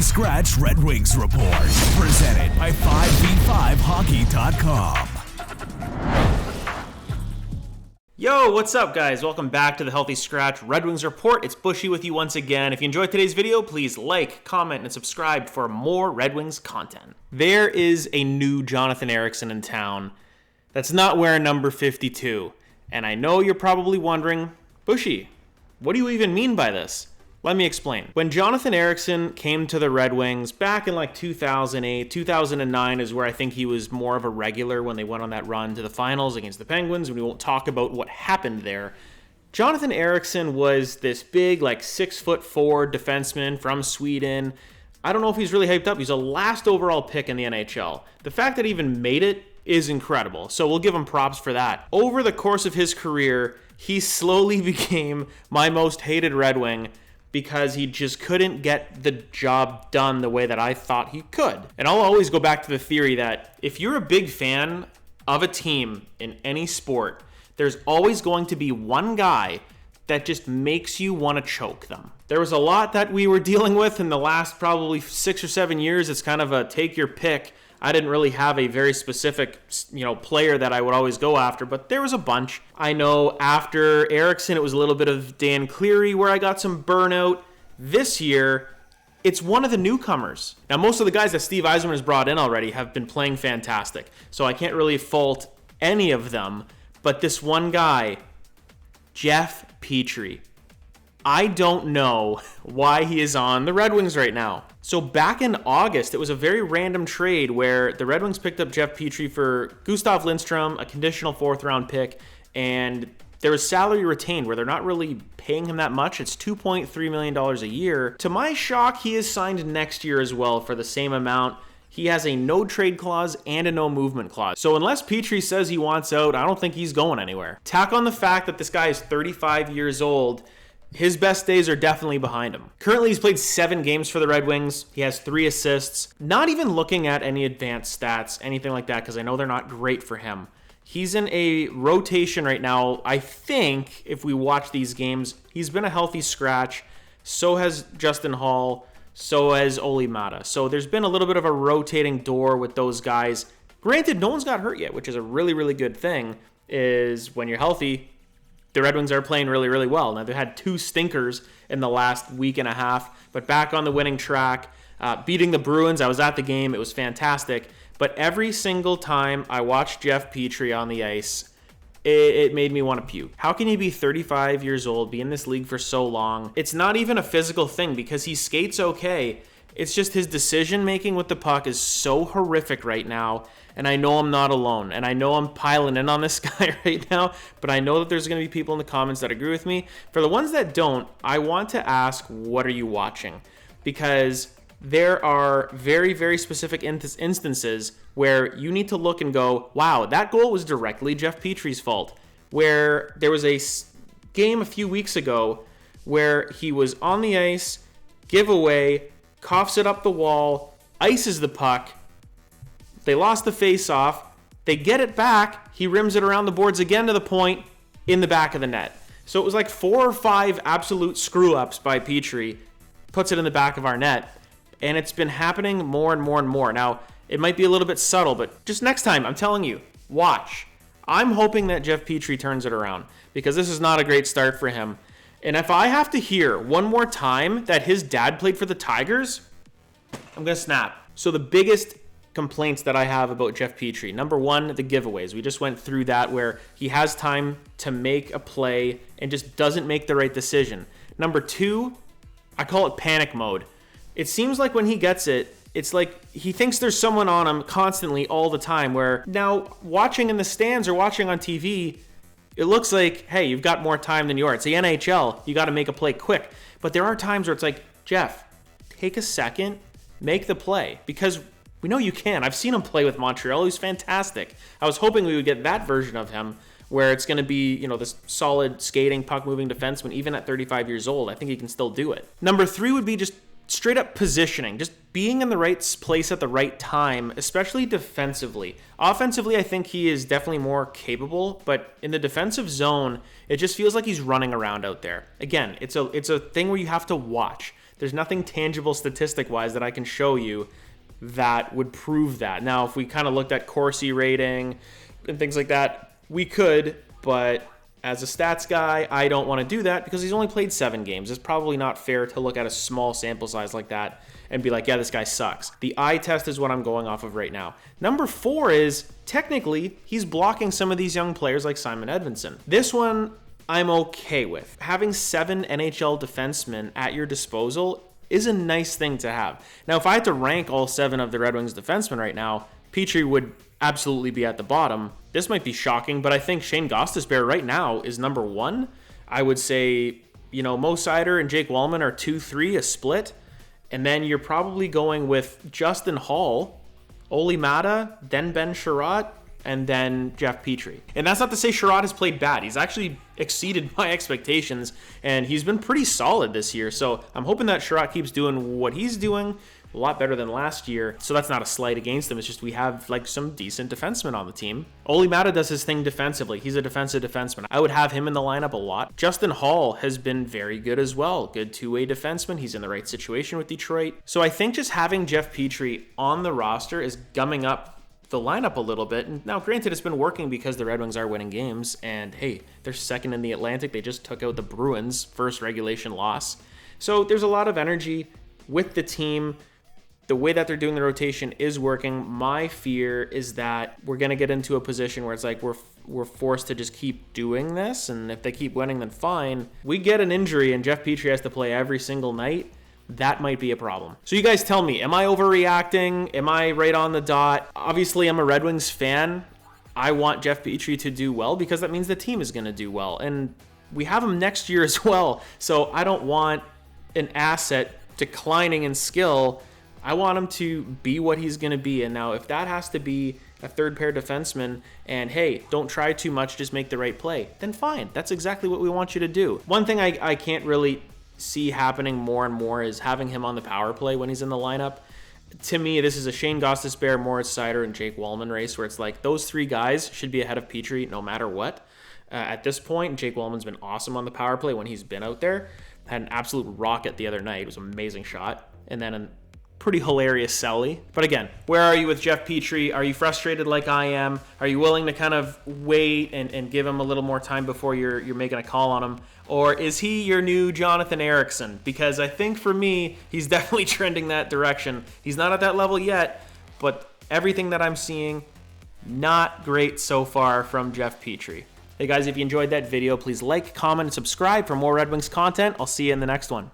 Healthy Scratch Red Wings Report, presented by 5v5hockey.com. Yo, what's up, guys? Welcome back to the Healthy Scratch Red Wings Report. It's Buschy with you once again. If you enjoyed today's video, please like, comment, and subscribe for more Red Wings content. There is a new Jonathan Ericsson in town that's not wearing number 52. And I know you're probably wondering, Buschy, what do you even mean by this? Let me explain. When Jonathan Ericsson came to the Red Wings back in like 2008, 2009 is where I think he was more of a regular when they went on that run to the finals against the Penguins, and we won't talk about what happened there. Jonathan Ericsson was this big, like 6'4" defenseman from Sweden. I don't know if he's really hyped up. He's a last overall pick in the NHL. The fact that he even made it is incredible, so we'll give him props for that. Over the course of his career, he slowly became my most hated Red Wing because he just couldn't get the job done the way that I thought he could. And I'll always go back to the theory that if you're a big fan of a team in any sport, there's always going to be one guy that just makes you want to choke them. There was a lot that we were dealing with in the last probably 6 or 7 years. It's kind of a take your pick. I didn't really have a very specific, player that I would always go after, but there was a bunch. I know after Ericsson, it was a little bit of Dan Cleary where I got some burnout. This year, it's one of the newcomers. Now, most of the guys that Steve Yzerman has brought in already have been playing fantastic, so I can't really fault any of them, but this one guy, Jeff Petrie, I don't know why he is on the Red Wings right now. So back in August, it was a very random trade where the Red Wings picked up Jeff Petrie for Gustav Lindstrom, a conditional 4th-round pick, and there was salary retained where they're not really paying him that much. It's $2.3 million a year. To my shock, he is signed next year as well for the same amount. He has a no trade clause and a no movement clause. So unless Petrie says he wants out, I don't think he's going anywhere. Tack on the fact that this guy is 35 years old. His best days are definitely behind him. Currently, he's played 7 games for the Red Wings. He has 3 assists. Not even looking at any advanced stats, anything like that, because I know they're not great for him. He's in a rotation right now. I think if we watch these games, he's been a healthy scratch. So has Justin Hall. So has Olli Mata. So there's been a little bit of a rotating door with those guys. Granted, no one's got hurt yet, which is a really, really good thing, is when you're healthy, the Red Wings are playing really, really well. Now, they've had 2 stinkers in the last week and a half, but back on the winning track, beating the Bruins. I was at the game. It was fantastic. But every single time I watched Jeff Petrie on the ice, it made me want to puke. How can you be 35 years old, be in this league for so long? It's not even a physical thing because he skates okay. It's just his decision-making with the puck is so horrific right now, and I know I'm not alone, and I know I'm piling in on this guy right now, but I know that there's going to be people in the comments that agree with me. For the ones that don't, I want to ask, what are you watching? Because there are very, very specific instances where you need to look and go, wow, that goal was directly Jeff Petrie's fault. Where there was a game a few weeks ago where he was on the ice, giveaway, coughs it up the wall, ices the puck. They lost the face-off. They get it back. He rims it around the boards again to the point in the back of the net. So it was like 4 or 5 absolute screw-ups by Petrie. Puts it in the back of our net. And it's been happening more and more and more. Now, it might be a little bit subtle, but just next time, I'm telling you, watch. I'm hoping that Jeff Petrie turns it around because this is not a great start for him. And if I have to hear one more time that his dad played for the Tigers, I'm going to snap. So the biggest complaints that I have about Jeff Petrie, number 1, the giveaways. We just went through that where he has time to make a play and just doesn't make the right decision. Number 2, I call it panic mode. It seems like when he gets it, it's like he thinks there's someone on him constantly all the time where now watching in the stands or watching on TV, it looks like, hey, you've got more time than you are. It's the NHL. You got to make a play quick. But there are times where it's like, Jeff, take a second, make the play. Because we know you can. I've seen him play with Montreal. He's fantastic. I was hoping we would get that version of him where it's going to be, this solid skating, puck-moving defenseman, even at 35 years old. I think he can still do it. Number 3 would be just straight up positioning, just being in the right place at the right time, especially defensively. Offensively, I think he is definitely more capable, but in the defensive zone, it just feels like he's running around out there. Again, it's a thing where you have to watch. There's nothing tangible statistic-wise that I can show you that would prove that. Now, if we kind of looked at Corsi rating and things like that, we could, but as a stats guy, I don't want to do that because he's only played 7 games. It's probably not fair to look at a small sample size like that and be like, yeah, this guy sucks. The eye test is what I'm going off of right now. Number 4 is, technically, he's blocking some of these young players like Simon Edvinsson. This one, I'm okay with. Having 7 NHL defensemen at your disposal is a nice thing to have. Now, if I had to rank all 7 of the Red Wings defensemen right now, Petrie would absolutely be at the bottom. This might be shocking, but I think Shane Gostisbehere right now is number 1. I would say, Mo Seider and Jake Wallman are 2-3, a split. And then you're probably going with Justin Hall, Olli Mata, then Ben Sherratt, and then Jeff Petrie. And that's not to say Sherratt has played bad. He's actually exceeded my expectations, and he's been pretty solid this year. So I'm hoping that Sherratt keeps doing what he's doing, a lot better than last year. So that's not a slight against him. It's just we have like some decent defensemen on the team. Olli Mata does his thing defensively. He's a defensive defenseman. I would have him in the lineup a lot. Justin Hall has been very good as well. Good two-way defenseman. He's in the right situation with Detroit. So I think just having Jeff Petrie on the roster is gumming up the lineup a little bit. And now, granted, it's been working because the Red Wings are winning games. And hey, they're second in the Atlantic. They just took out the Bruins' first regulation loss. So there's a lot of energy with the team. The way that they're doing the rotation is working. My fear is that we're going to get into a position where it's like we're forced to just keep doing this, and if they keep winning, then fine. We get an injury and Jeff Petrie has to play every single night. That might be a problem. So you guys tell me, am I overreacting? Am I right on the dot? Obviously, I'm a Red Wings fan. I want Jeff Petrie to do well because that means the team is going to do well, and we have him next year as well. So I don't want an asset declining in skill. I want him to be what he's going to be. And now if that has to be a third pair defenseman and, hey, don't try too much, just make the right play, then fine. That's exactly what we want you to do. One thing I can't really see happening more and more is having him on the power play when he's in the lineup. To me, this is a Shane Gostisbehere, Moritz Seider, and Jake Wallman race where it's like those 3 guys should be ahead of Petrie no matter what. At this point, Jake Wallman's been awesome on the power play when he's been out there. Had an absolute rocket the other night. It was an amazing shot. And then an pretty hilarious Selly. But again, where are you with Jeff Petrie? Are you frustrated like I am? Are you willing to kind of wait and give him a little more time before you're making a call on him? Or is he your new Jonathan Ericsson? Because I think for me, he's definitely trending that direction. He's not at that level yet, but everything that I'm seeing, not great so far from Jeff Petrie. Hey guys, if you enjoyed that video, please like, comment, and subscribe for more Red Wings content. I'll see you in the next one.